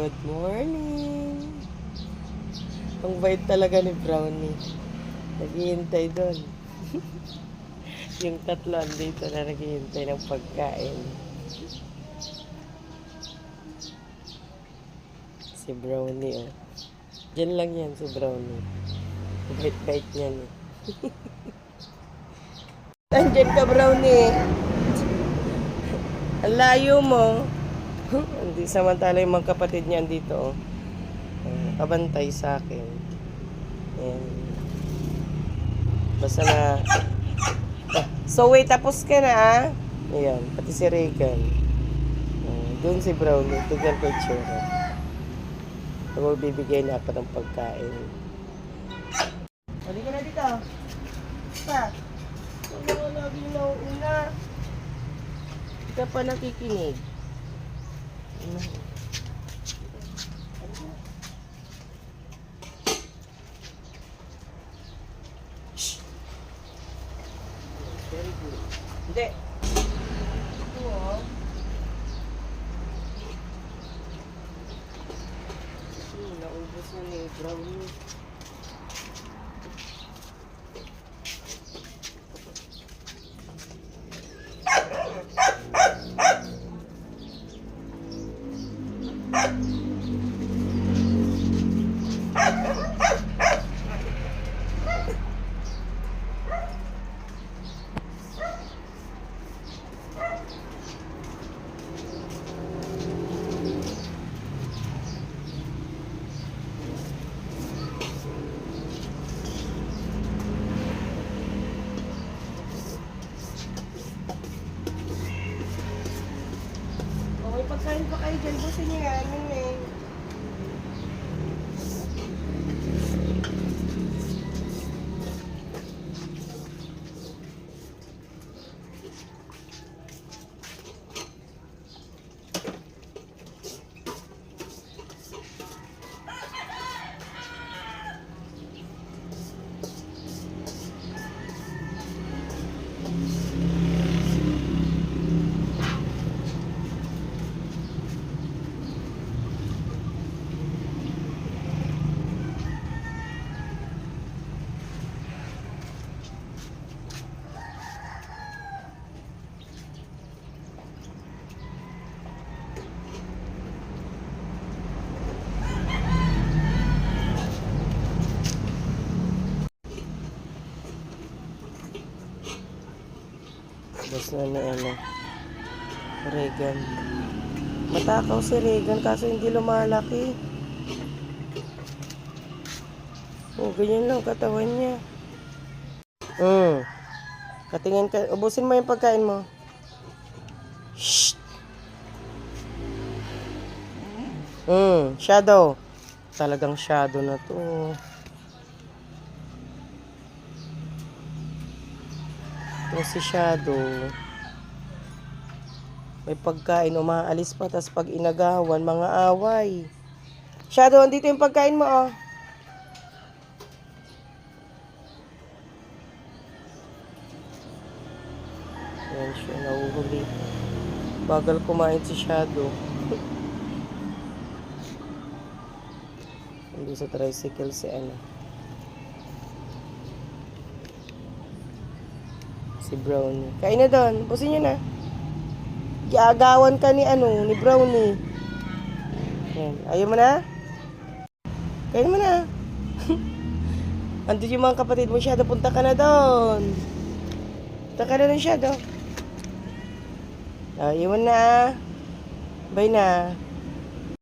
Good morning! Ang bait talaga ni Brownie. Naghihintay doon. Yung tatlo andito na naghihintay ng pagkain. Si Brownie, oh. Diyan lang yan si Brownie. Bait-bait niyan, eh. Andyan ka, Brownie. Ang layo mo. Hindi samantala yung mga kapatid niya andito, oh. Kabantay sa akin. Ayan. Basta na... So wait, tapos ka na, ah? Ayan, pati si Regan. Doon si Brownie. Tignan ko yung tsura. Ako bibigay na ako ng pagkain. Halika na dito. Pa. Huwag mo lagi nauuna. Hindi ka pa nakikinig. Very good. Hindi. Ito, oh. Naubos na ni Brownie. May pagkain pa kayo dyan. Busin niyo yan. Yun, eh. Basta na ano, Regan. Matakaw si Regan kaso hindi lumalaki. Oh, ganyan lang katawan niya. Katingin ka, ubusin mo yung pagkain mo. Shh. Shadow. Talagang shadow na to. Ito si Shadow. May pagkain, umaalis pa, tas pag inagawan, mga away. Shadow, andito yung pagkain mo, oh. Ayan siya, nahuhuli. Bagal kumain si Shadow. Hindi sa tricycle si ano. Si Brownie. Kain na doon. Pusin nyo na. Giagawan ka ni ano, ni Brownie. Ayan. Ayaw mo na? Kain mo na. Andun yung mga kapatid mo, Shadow. Punta ka na doon. Punta ka na doon, Shadow. Ayaw mo na. Bye na.